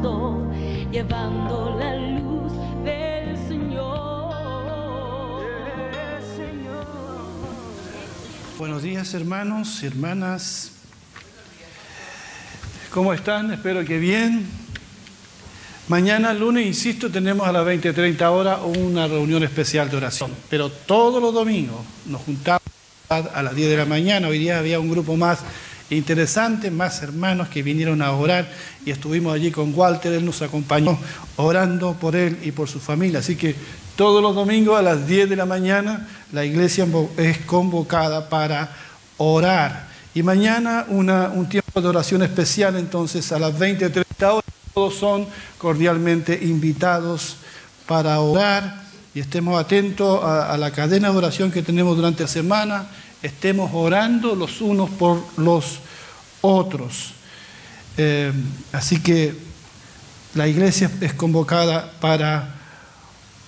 Santo, llevando la luz del Señor. Buenos días, hermanos y hermanas. ¿Cómo están? Espero que bien. Mañana, lunes, insisto, tenemos a las 20:30 horas una reunión especial de oración. Pero todos los domingos nos juntamos a las 10 de la mañana. Hoy día había un grupo más interesante, más hermanos que vinieron a orar y estuvimos allí con Walter. Él nos acompañó orando por él y por su familia. Así que todos los domingos a las 10 de la mañana la iglesia es convocada para orar. Y mañana un tiempo de oración especial, entonces a las 20:30 horas. Todos son cordialmente invitados para orar y estemos atentos a la cadena de oración que tenemos durante la semana. Estemos orando los unos por los otros. Así que la iglesia es convocada para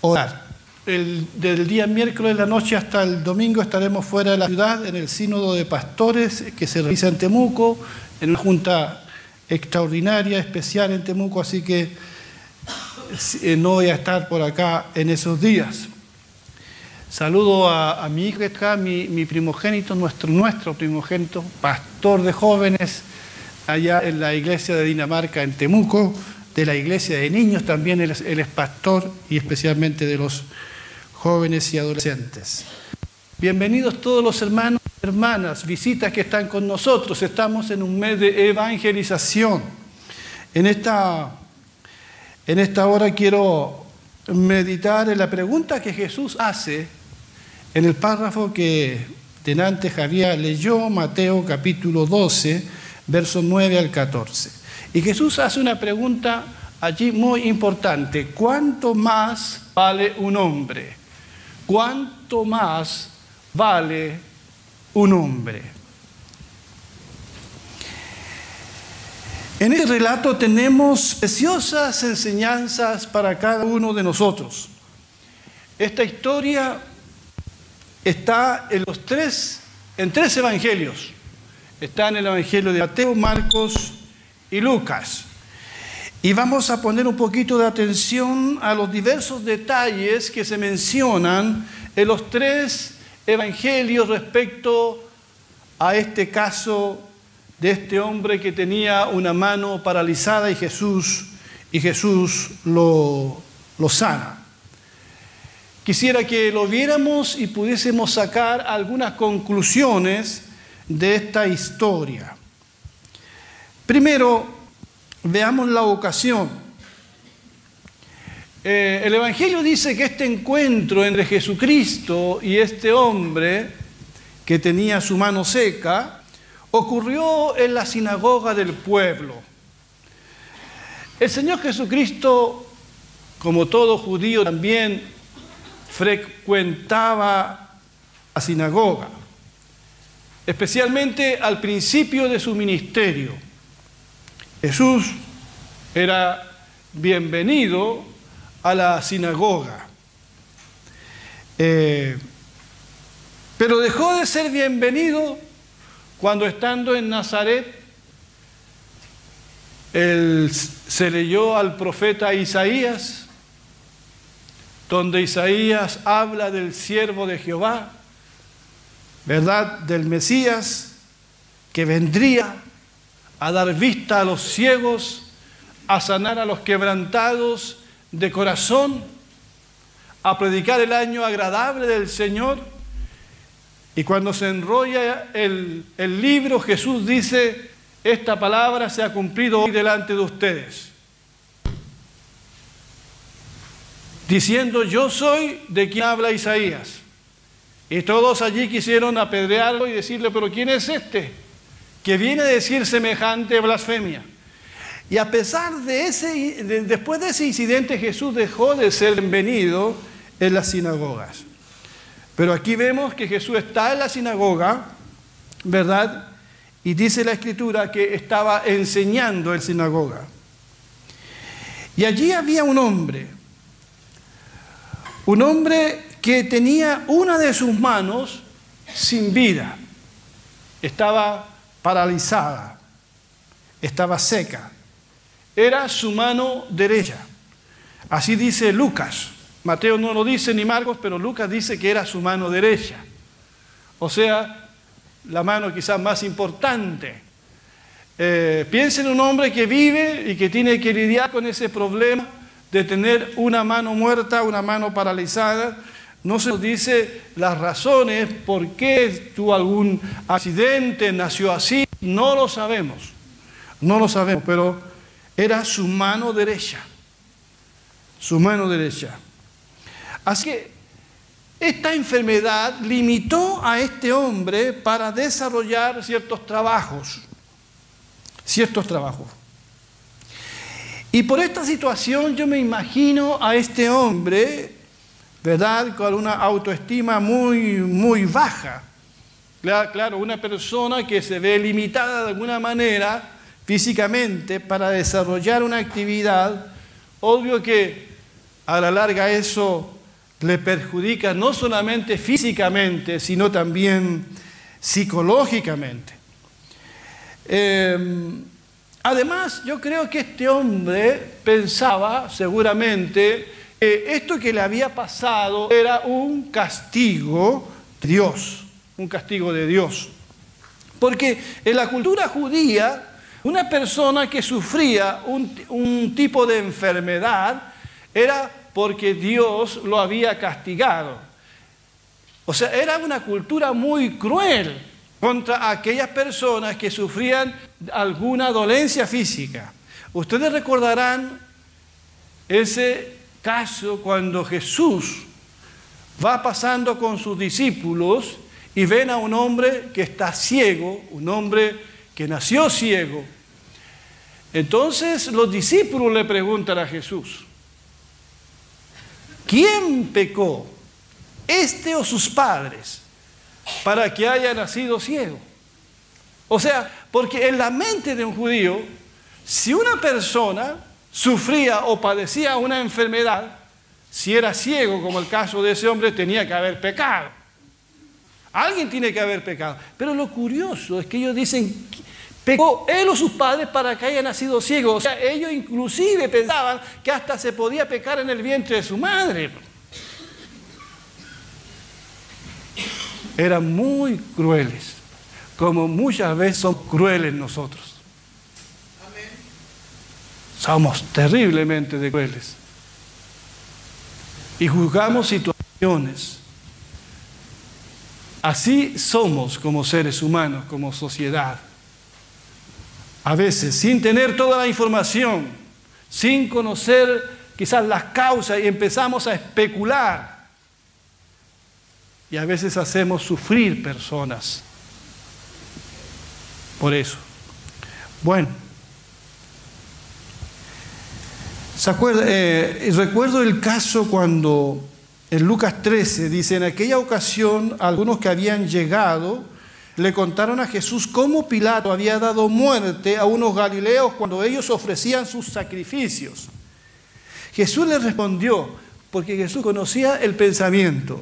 orar. Del día miércoles de la noche hasta el domingo estaremos fuera de la ciudad en el sínodo de pastores que se realiza en Temuco, en una junta extraordinaria, especial en Temuco, así que no voy a estar por acá en esos días. Saludo a mi hijo que está, mi primogénito, nuestro primogénito, pastor de jóvenes allá en la iglesia de Dinamarca en Temuco, de la iglesia de niños también, él es pastor y especialmente de los jóvenes y adolescentes. Bienvenidos todos los hermanos y hermanas, visitas que están con nosotros. Estamos en un mes de evangelización. En esta hora quiero meditar en la pregunta que Jesús hace en el párrafo que delante Javier leyó, Mateo capítulo 12, versos 9 al 14. Y Jesús hace una pregunta allí muy importante. ¿Cuánto más vale un hombre? ¿Cuánto más vale un hombre? En este relato tenemos preciosas enseñanzas para cada uno de nosotros. Esta historia está en tres evangelios. Está en el evangelio de Mateo, Marcos y Lucas. Y vamos a poner un poquito de atención a los diversos detalles que se mencionan en los tres evangelios respecto a este caso de este hombre que tenía una mano paralizada y Jesús lo sana. Quisiera que lo viéramos y pudiésemos sacar algunas conclusiones de esta historia. Primero, veamos la ocasión. El Evangelio dice que este encuentro entre Jesucristo y este hombre que tenía su mano seca ocurrió en la sinagoga del pueblo. El Señor Jesucristo, como todo judío, también frecuentaba la sinagoga, especialmente al principio de su ministerio. Jesús era bienvenido a la sinagoga. Pero dejó de ser bienvenido cuando, estando en Nazaret, se leyó al profeta Isaías, donde Isaías habla del siervo de Jehová, ¿verdad? Del Mesías, que vendría a dar vista a los ciegos, a sanar a los quebrantados de corazón, a predicar el año agradable del Señor. Y cuando se enrolla el libro, Jesús dice: esta palabra se ha cumplido hoy delante de ustedes. Diciendo: yo soy de quien habla Isaías. Y todos allí quisieron apedrearlo y decirle: pero ¿quién es este que viene a decir semejante blasfemia? Y a pesar de después de ese incidente, Jesús dejó de ser bienvenido en las sinagogas. Pero aquí vemos que Jesús está en la sinagoga, ¿verdad? Y dice la Escritura que estaba enseñando en sinagoga. Y allí había un hombre que tenía una de sus manos sin vida. Estaba paralizada, estaba seca. era su mano derecha. Así dice Lucas. Mateo no lo dice ni Marcos, pero Lucas dice que era su mano derecha. O sea, la mano quizás más importante. Piensen en un hombre que vive y que tiene que lidiar con ese problema de tener una mano muerta, una mano paralizada. No se nos dice las razones por qué tuvo algún accidente, nació así. No lo sabemos. No lo sabemos, pero era su mano derecha. Su mano derecha. Así que esta enfermedad limitó a este hombre para desarrollar ciertos trabajos. Y por esta situación yo me imagino a este hombre, ¿verdad?, con una autoestima muy baja. Claro, una persona que se ve limitada de alguna manera físicamente para desarrollar una actividad, obvio que a la larga eso le perjudica no solamente físicamente, sino también psicológicamente. Además, yo creo que este hombre pensaba seguramente que esto que le había pasado era un castigo de Dios, un castigo de Dios. Porque en la cultura judía, una persona que sufría un tipo de enfermedad era porque Dios lo había castigado. O sea, era una cultura muy cruel contra aquellas personas que sufrían alguna dolencia física. Ustedes recordarán ese caso cuando Jesús va pasando con sus discípulos y ven a un hombre que está ciego, un hombre que nació ciego. Entonces los discípulos le preguntan a Jesús: ¿quién pecó, este o sus padres, para que haya nacido ciego? O sea, porque en la mente de un judío, si una persona sufría o padecía una enfermedad, si era ciego, como el caso de ese hombre, tenía que haber pecado. Alguien tiene que haber pecado. Pero lo curioso es que ellos dicen: pecó él o sus padres para que haya nacido ciego. O sea, ellos inclusive pensaban que hasta se podía pecar en el vientre de su madre. Eran muy crueles, como muchas veces son crueles nosotros. Amén. Somos terriblemente crueles. Y juzgamos situaciones. Así somos como seres humanos, como sociedad. A veces, sin tener toda la información, sin conocer quizás las causas, y empezamos a especular. Y a veces hacemos sufrir personas. Por eso. Bueno. ¿Se acuerda? Recuerdo el caso cuando en Lucas 13 dice: en aquella ocasión algunos que habían llegado le contaron a Jesús cómo Pilato había dado muerte a unos galileos cuando ellos ofrecían sus sacrificios. Jesús les respondió, porque Jesús conocía el pensamiento: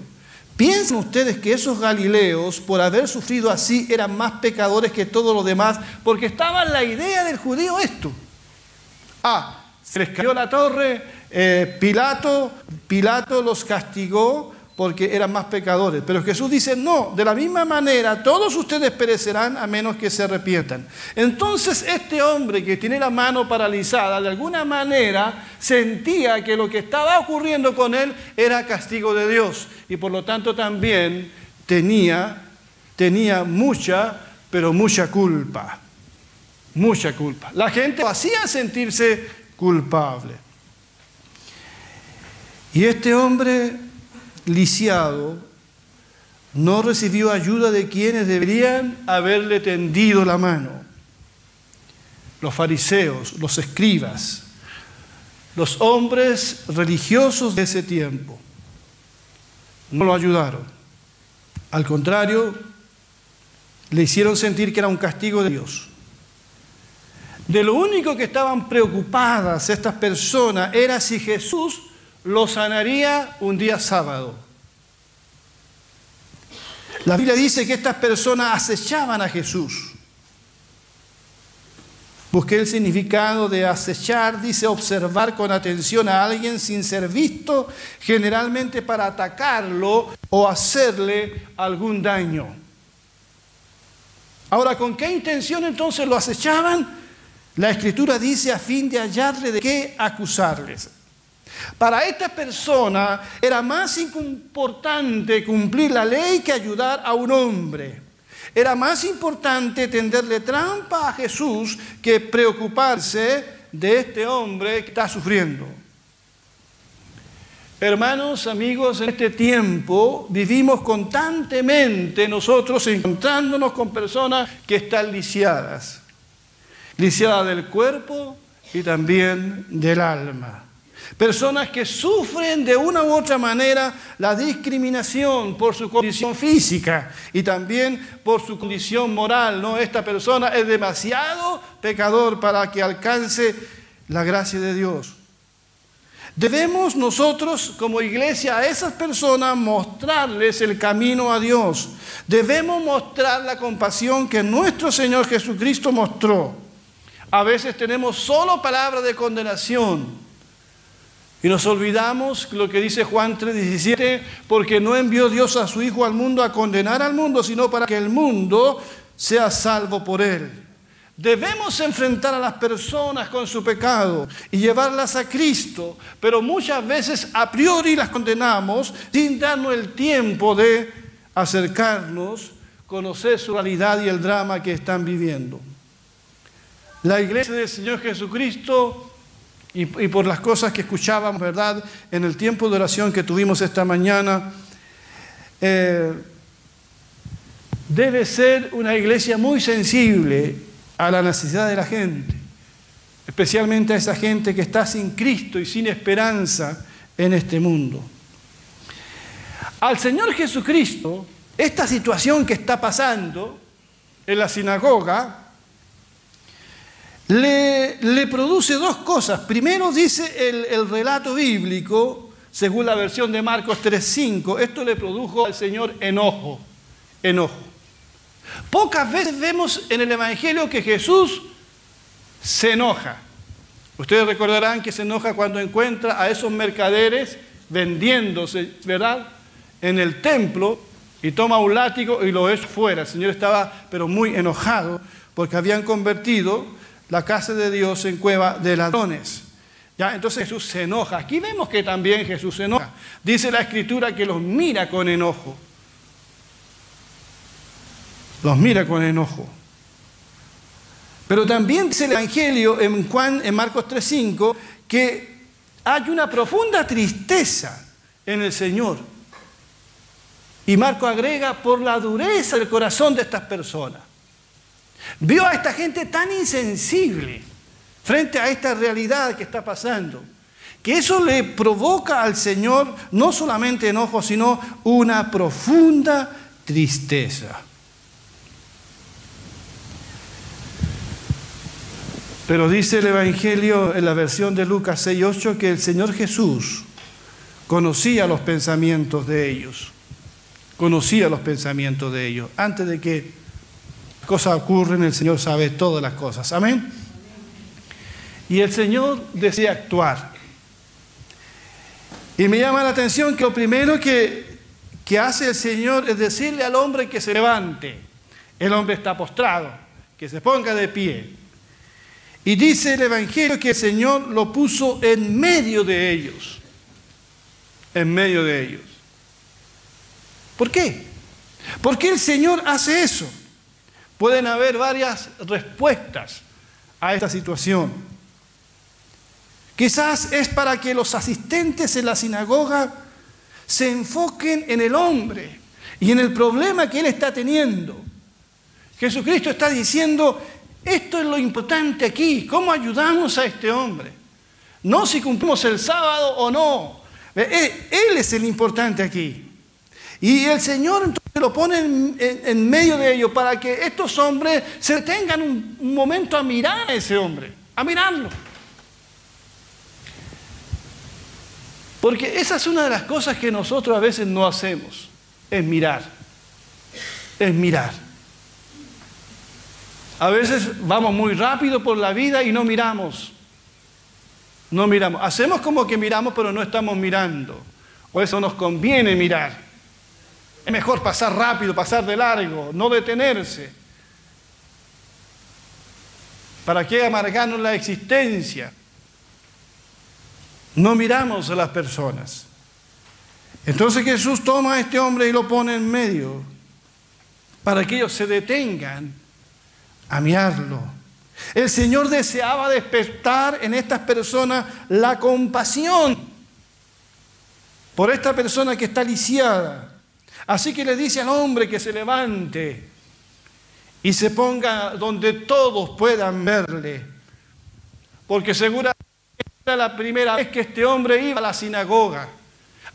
¿piensan ustedes que esos galileos, por haber sufrido así, eran más pecadores que todos los demás? Porque estaba en la idea del judío esto. Se les cayó la torre, Pilato los castigó porque eran más pecadores. Pero Jesús dice: no, de la misma manera todos ustedes perecerán a menos que se arrepientan. Entonces este hombre que tiene la mano paralizada, de alguna manera sentía que lo que estaba ocurriendo con él era castigo de Dios. Y por lo tanto también tenía mucha, pero mucha culpa. Mucha culpa. La gente lo hacía sentirse culpable. Y este hombre lisiado no recibió ayuda de quienes deberían haberle tendido la mano: los fariseos, los escribas, los hombres religiosos de ese tiempo. No lo ayudaron. Al contrario, le hicieron sentir que era un castigo de Dios. De lo único que estaban preocupadas estas personas era si Jesús lo sanaría un día sábado. La Biblia dice que estas personas acechaban a Jesús. Busqué el significado de acechar, dice observar con atención a alguien sin ser visto, generalmente para atacarlo o hacerle algún daño. Ahora, ¿con qué intención entonces lo acechaban? La Escritura dice a fin de hallarle de qué acusarles. Para esta persona era más importante cumplir la ley que ayudar a un hombre. Era más importante tenderle trampa a Jesús que preocuparse de este hombre que está sufriendo. Hermanos, amigos, en este tiempo vivimos constantemente nosotros encontrándonos con personas que están lisiadas. Lisiadas del cuerpo y también del alma. Personas que sufren de una u otra manera la discriminación por su condición física y también por su condición moral, ¿no? Esta persona es demasiado pecador para que alcance la gracia de Dios. Debemos nosotros como iglesia a esas personas mostrarles el camino a Dios. Debemos mostrar la compasión que nuestro Señor Jesucristo mostró. A veces tenemos solo palabras de condenación. Y nos olvidamos lo que dice Juan 3:17, porque no envió Dios a su Hijo al mundo a condenar al mundo, sino para que el mundo sea salvo por él. Debemos enfrentar a las personas con su pecado y llevarlas a Cristo, pero muchas veces a priori las condenamos sin darnos el tiempo de acercarnos, conocer su realidad y el drama que están viviendo. La iglesia del Señor Jesucristo, y por las cosas que escuchábamos, ¿verdad?, en el tiempo de oración que tuvimos esta mañana, debe ser una iglesia muy sensible a la necesidad de la gente, especialmente a esa gente que está sin Cristo y sin esperanza en este mundo. Al Señor Jesucristo, esta situación que está pasando en la sinagoga, le produce dos cosas. Primero dice el relato bíblico, según la versión de Marcos 3:5, esto le produjo al Señor enojo. Pocas veces vemos en el Evangelio que Jesús se enoja. Ustedes recordarán que se enoja cuando encuentra a esos mercaderes vendiéndose, ¿verdad?, en el templo, y toma un látigo y lo echa fuera. El Señor estaba pero muy enojado porque habían convertido la casa de Dios en cueva de ladrones. ¿Ya? Entonces Jesús se enoja. Aquí vemos que también Jesús se enoja. Dice la Escritura que los mira con enojo. Los mira con enojo. Pero también dice el Evangelio en Marcos 3:5 que hay una profunda tristeza en el Señor. Y Marcos agrega por la dureza del corazón de estas personas. Vio a esta gente tan insensible frente a esta realidad que está pasando, que eso le provoca al Señor no solamente enojo, sino una profunda tristeza. Pero dice el Evangelio en la versión de Lucas 6:8 que el Señor Jesús conocía los pensamientos de ellos. Conocía los pensamientos de ellos. Antes de que cosas ocurren, el Señor sabe todas las cosas. Amén. Y el Señor decide actuar. Y me llama la atención que lo primero que hace el Señor es decirle al hombre que se levante. El hombre está postrado, que se ponga de pie. Y dice el Evangelio que el Señor lo puso en medio de ellos. En medio de ellos. ¿Por qué? ¿Por qué el Señor hace eso? Pueden haber varias respuestas a esta situación. Quizás es para que los asistentes en la sinagoga se enfoquen en el hombre y en el problema que él está teniendo. Jesucristo está diciendo, esto es lo importante aquí, ¿cómo ayudamos a este hombre? No si cumplimos el sábado o no. Él es el importante aquí. Y el Señor entonces lo pone en medio de ellos para que estos hombres se tengan un momento a mirar a ese hombre, a mirarlo. Porque esa es una de las cosas que nosotros a veces no hacemos, es mirar, es mirar. A veces vamos muy rápido por la vida y no miramos. No miramos. Hacemos como que miramos, pero no estamos mirando. O eso nos conviene mirar. Es mejor pasar rápido, pasar de largo, no detenerse. ¿Para qué amargarnos la existencia? No miramos a las personas. Entonces Jesús toma a este hombre y lo pone en medio para que ellos se detengan a mirarlo. El Señor deseaba despertar en estas personas la compasión por esta persona que está lisiada. Así que le dice al hombre que se levante y se ponga donde todos puedan verle, porque seguramente era la primera vez que este hombre iba a la sinagoga.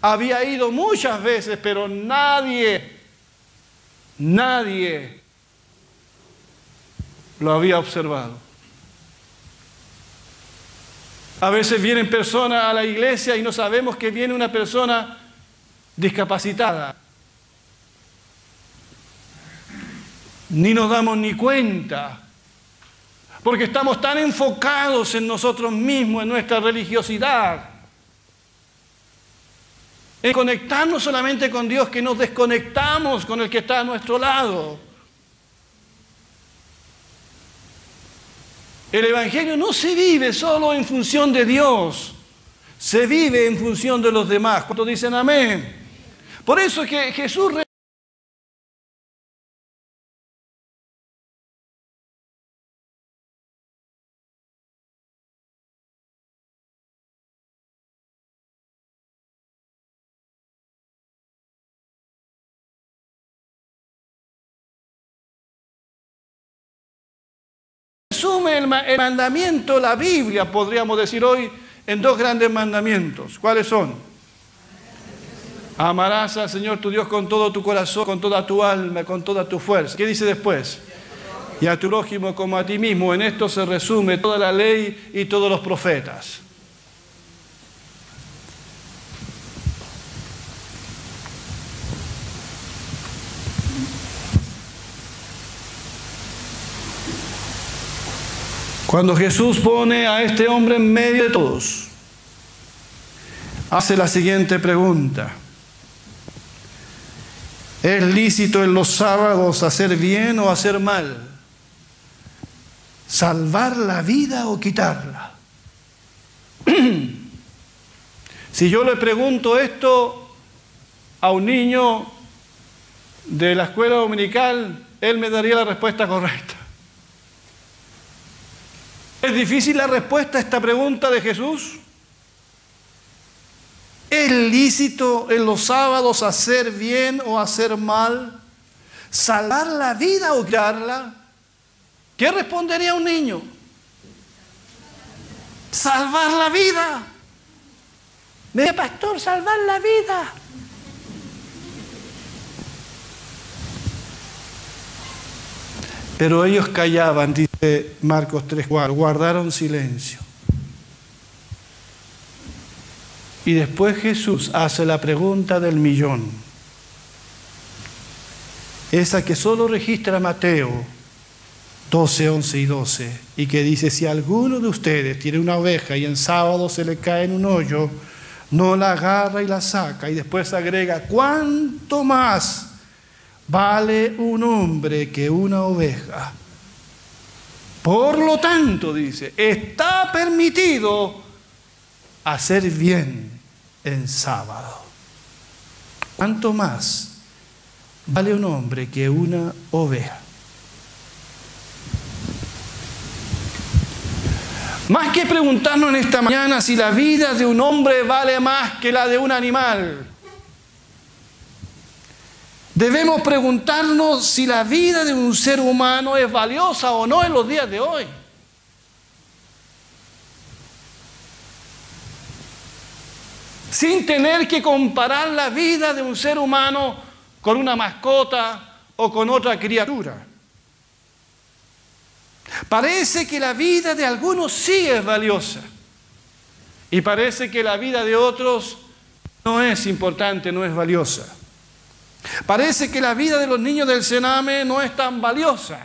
Había ido muchas veces, pero nadie lo había observado. A veces vienen personas a la iglesia y no sabemos que viene una persona discapacitada. Ni nos damos ni cuenta, porque estamos tan enfocados en nosotros mismos, en nuestra religiosidad, en conectarnos solamente con Dios, que nos desconectamos con el que está a nuestro lado. El Evangelio no se vive solo en función de Dios, se vive en función de los demás. ¿Cuántos dicen amén? Por eso es que Jesús resume el mandamiento, la Biblia, podríamos decir hoy, en dos grandes mandamientos. ¿Cuáles son? Amarás al Señor tu Dios con todo tu corazón, con toda tu alma, con toda tu fuerza. ¿Qué dice después? Y a tu prójimo como a ti mismo. En esto se resume toda la ley y todos los profetas. Cuando Jesús pone a este hombre en medio de todos, hace la siguiente pregunta: ¿es lícito en los sábados hacer bien o hacer mal? ¿Salvar la vida o quitarla? Si yo le pregunto esto a un niño de la escuela dominical, él me daría la respuesta correcta. ¿Es difícil la respuesta a esta pregunta de Jesús? ¿Es lícito en los sábados hacer bien o hacer mal? ¿Salvar la vida o quitarla? ¿Qué respondería un niño? Salvar la vida. Mire, pastor, salvar la vida. Pero ellos callaban, dice Marcos 3:4, guardaron silencio. Y después Jesús hace la pregunta del millón, esa que solo registra Mateo 12, 11 y 12, y que dice: si alguno de ustedes tiene una oveja y en sábado se le cae en un hoyo, no la agarra y la saca. Y después agrega: ¿cuánto más vale un hombre que una oveja? Por lo tanto, dice, está permitido hacer bien en sábado. ¿Cuánto más vale un hombre que una oveja? Más que preguntarnos en esta mañana si la vida de un hombre vale más que la de un animal, debemos preguntarnos si la vida de un ser humano es valiosa o no en los días de hoy. Sin tener que comparar la vida de un ser humano con una mascota o con otra criatura. Parece que la vida de algunos sí es valiosa y parece que la vida de otros no es importante, no es valiosa. Parece que la vida de los niños del Sename no es tan valiosa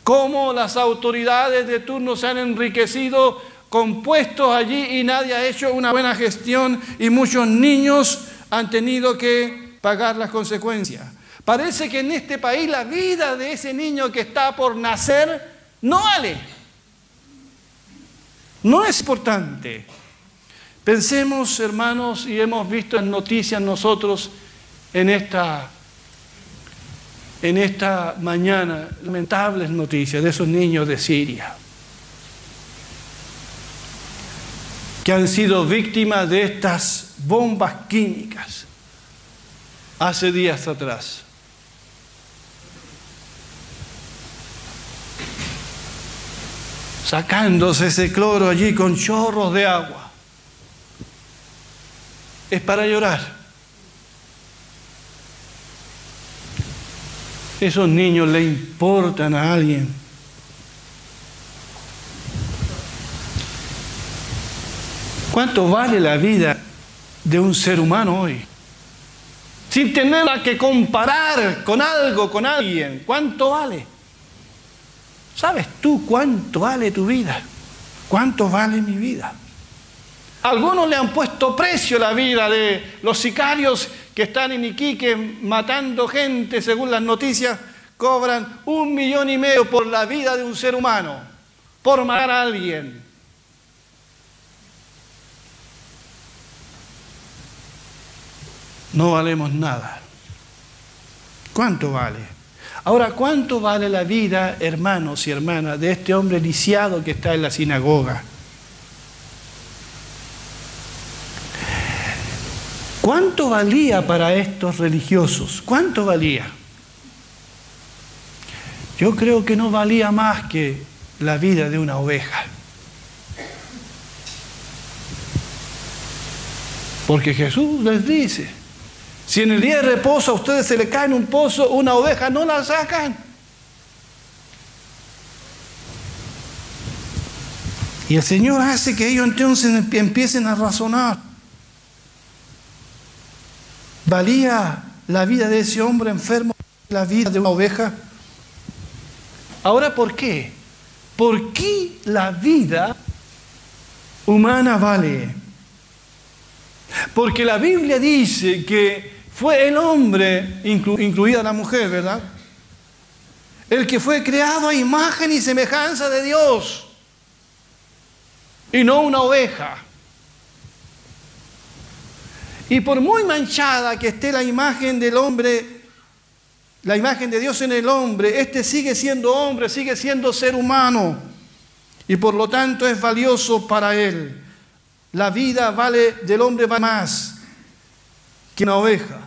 cómo las autoridades de turno se han enriquecido con puestos allí y nadie ha hecho una buena gestión y muchos niños han tenido que pagar las consecuencias. Parece que en este país la vida de ese niño que está por nacer no vale. No es importante. Pensemos, hermanos, y hemos visto en noticias nosotros en esta mañana, lamentables noticias de esos niños de Siria que han sido víctimas de estas bombas químicas hace días atrás. Sacándose ese cloro allí con chorros de agua. Es para llorar. ¿Esos niños le importan a alguien? ¿Cuánto vale la vida de un ser humano hoy? Sin tenerla que comparar con algo, con alguien. ¿Cuánto vale? ¿Sabes tú cuánto vale tu vida? ¿Cuánto vale mi vida? Algunos le han puesto precio a la vida de los sicarios que están en Iquique matando gente, según las noticias, cobran 1,5 millones por la vida de un ser humano, por matar a alguien. No valemos nada. ¿Cuánto vale? Ahora, ¿cuánto vale la vida, hermanos y hermanas, de este hombre lisiado que está en la sinagoga? ¿Cuánto valía para estos religiosos? ¿Cuánto valía? Yo creo que no valía más que la vida de una oveja. Porque Jesús les dice, si en el día de reposo a ustedes se le cae en un pozo una oveja, no la sacan. Y el Señor hace que ellos entonces empiecen a razonar. ¿Valía la vida de ese hombre enfermo la vida de una oveja? Ahora, ¿por qué? ¿Por qué la vida humana vale? Porque la Biblia dice que fue el hombre, incluida la mujer, ¿verdad?, el que fue creado a imagen y semejanza de Dios, y no una oveja. Y por muy manchada que esté la imagen del hombre, la imagen de Dios en el hombre, este sigue siendo hombre, sigue siendo ser humano, y por lo tanto es valioso para él. La vida del hombre vale más que una oveja,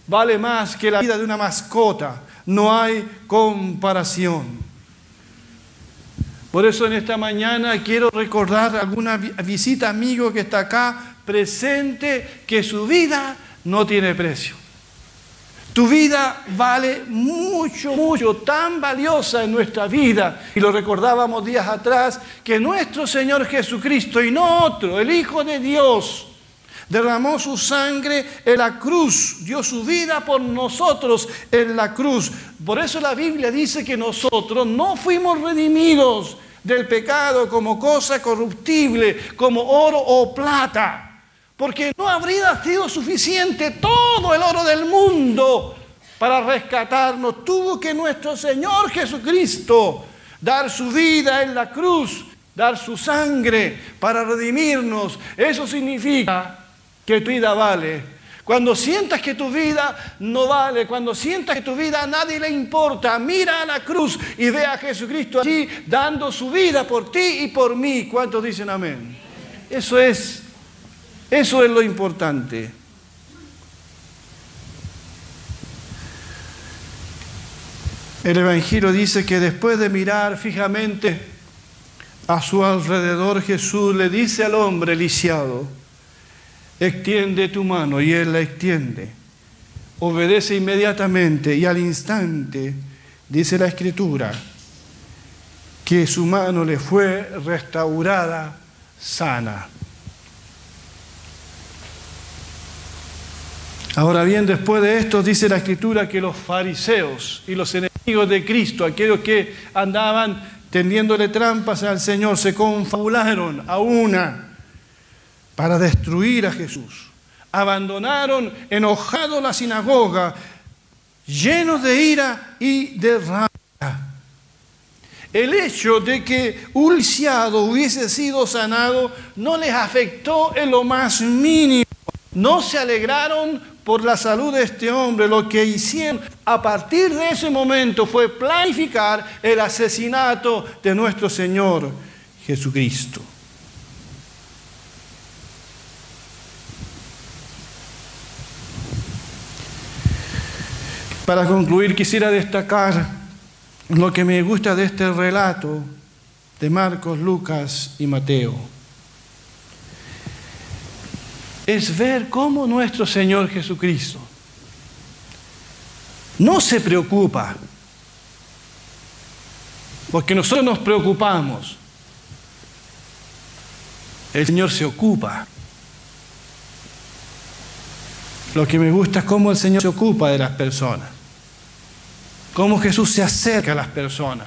vale más que la vida de una mascota, no hay comparación. Por eso en esta mañana quiero recordar a alguna visita amigo que está acá presente, que su vida no tiene precio. Tu vida vale mucho, mucho, tan valiosa en nuestra vida. Y lo recordábamos días atrás, que nuestro Señor Jesucristo, y no otro, el Hijo de Dios, derramó su sangre en la cruz, dio su vida por nosotros en la cruz. Por eso la Biblia dice que nosotros no fuimos redimidos del pecado como cosa corruptible, como oro o plata. Porque no habría sido suficiente todo el oro del mundo para rescatarnos. Tuvo que nuestro Señor Jesucristo dar su vida en la cruz, dar su sangre para redimirnos. Eso significa que tu vida vale. Cuando sientas que tu vida no vale, cuando sientas que tu vida a nadie le importa, mira a la cruz y ve a Jesucristo allí dando su vida por ti y por mí. ¿Cuántos dicen amén? Eso es lo importante. El Evangelio dice que después de mirar fijamente a su alrededor, Jesús le dice al hombre lisiado, extiende tu mano, y él la extiende. Obedece inmediatamente y al instante, dice la Escritura, que su mano le fue restaurada sana. Ahora bien, después de esto dice la Escritura que los fariseos y los enemigos enemigos de Cristo, aquellos que andaban tendiéndole trampas al Señor, se confabularon a una para destruir a Jesús. Abandonaron enojados la sinagoga, llenos de ira y de rabia. El hecho de que un lisiado hubiese sido sanado no les afectó en lo más mínimo. No se alegraron por la salud de este hombre. Lo que hicieron a partir de ese momento fue planificar el asesinato de nuestro Señor Jesucristo. Para concluir, quisiera destacar lo que me gusta de este relato de Marcos, Lucas y Mateo. Es ver cómo nuestro Señor Jesucristo no se preocupa, porque nosotros nos preocupamos. El Señor se ocupa. Lo que me gusta es cómo el Señor se ocupa de las personas. Cómo Jesús se acerca a las personas,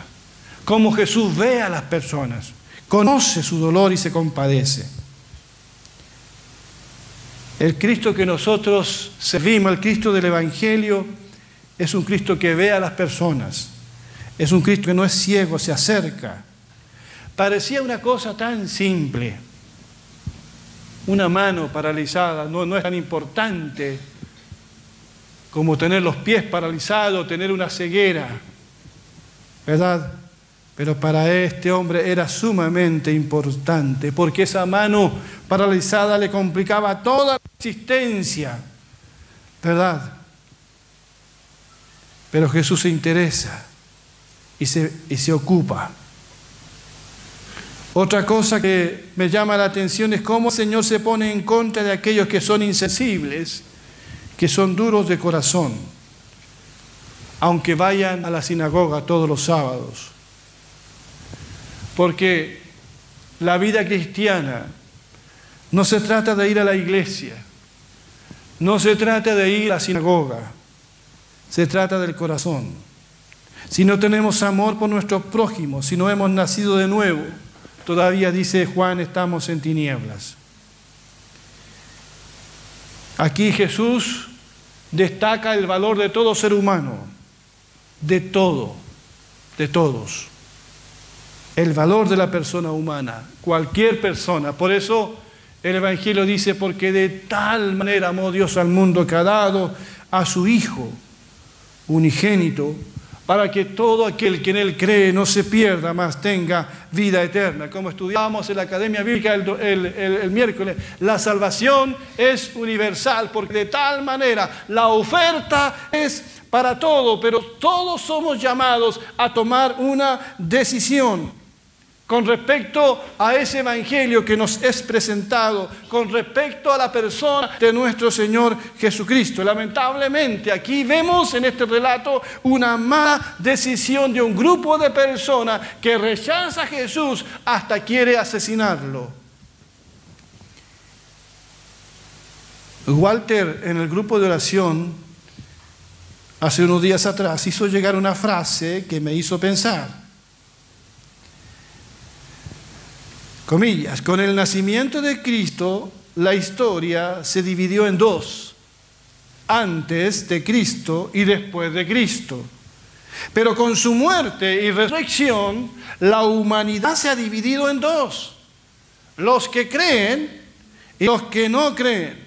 cómo Jesús ve a las personas, conoce su dolor y se compadece. El Cristo que nosotros servimos, el Cristo del Evangelio, es un Cristo que ve a las personas, es un Cristo que no es ciego, se acerca. Parecía una cosa tan simple, una mano paralizada, no es tan importante como tener los pies paralizados, tener una ceguera, ¿verdad? Pero para este hombre era sumamente importante, porque esa mano paralizada le complicaba toda la existencia, ¿verdad? Pero Jesús se interesa y se ocupa. Otra cosa que me llama la atención es cómo el Señor se pone en contra de aquellos que son insensibles, que son duros de corazón, aunque vayan a la sinagoga todos los sábados. Porque la vida cristiana no se trata de ir a la iglesia, no se trata de ir a la sinagoga, se trata del corazón. Si no tenemos amor por nuestros prójimos, si no hemos nacido de nuevo, todavía dice Juan, estamos en tinieblas. Aquí Jesús destaca el valor de todo ser humano, de todos. El valor de la persona humana, cualquier persona. Por eso el Evangelio dice, porque de tal manera amó Dios al mundo que ha dado a su Hijo unigénito, para que todo aquel que en Él cree no se pierda, mas tenga vida eterna. Como estudiábamos en la Academia Bíblica el miércoles, la salvación es universal, porque de tal manera la oferta es para todo, pero todos somos llamados a tomar una decisión con respecto a ese evangelio que nos es presentado, con respecto a la persona de nuestro Señor Jesucristo. Lamentablemente, aquí vemos en este relato una mala decisión de un grupo de personas que rechaza a Jesús hasta quiere asesinarlo. Walter, en el grupo de oración, hace unos días atrás, hizo llegar una frase que me hizo pensar. Comillas, con el nacimiento de Cristo, la historia se dividió en dos, antes de Cristo y después de Cristo. Pero con su muerte y resurrección, la humanidad se ha dividido en dos, los que creen y los que no creen.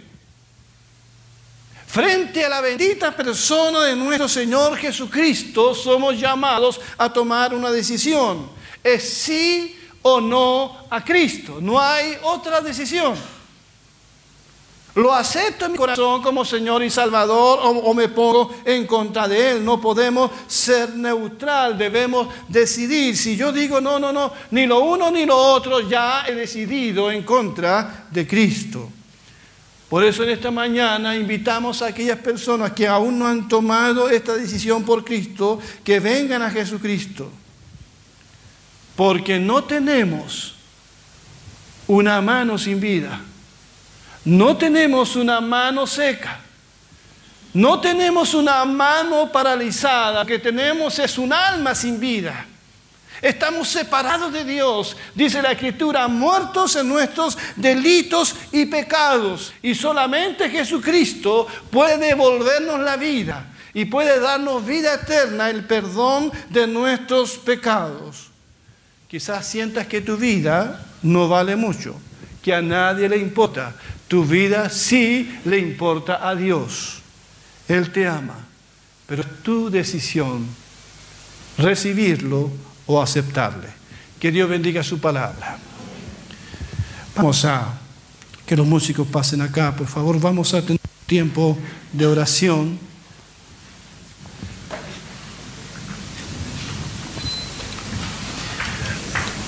Frente a la bendita persona de nuestro Señor Jesucristo, somos llamados a tomar una decisión. Es sí o no a Cristo. No hay otra decisión. Lo acepto en mi corazón como Señor y Salvador o me pongo en contra de Él. No podemos ser neutral, debemos decidir. Si yo digo no, ni lo uno ni lo otro, ya he decidido en contra de Cristo. Por eso en esta mañana invitamos a aquellas personas que aún no han tomado esta decisión por Cristo, que vengan a Jesucristo. Porque no tenemos una mano sin vida, no tenemos una mano seca, No tenemos una mano paralizada, lo que tenemos es un alma sin vida. Estamos separados de Dios, dice la Escritura, muertos en nuestros delitos y pecados. Y solamente Jesucristo puede devolvernos la vida y puede darnos vida eterna, el perdón de nuestros pecados. Quizás sientas que tu vida no vale mucho, que a nadie le importa. Tu vida sí le importa a Dios. Él te ama, pero es tu decisión recibirlo o aceptarle. Que Dios bendiga su palabra. Vamos a que los músicos pasen acá, por favor. Vamos a tener tiempo de oración.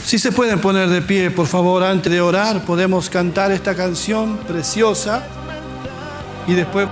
Si se pueden poner de pie, por favor, antes de orar, podemos cantar esta canción preciosa y después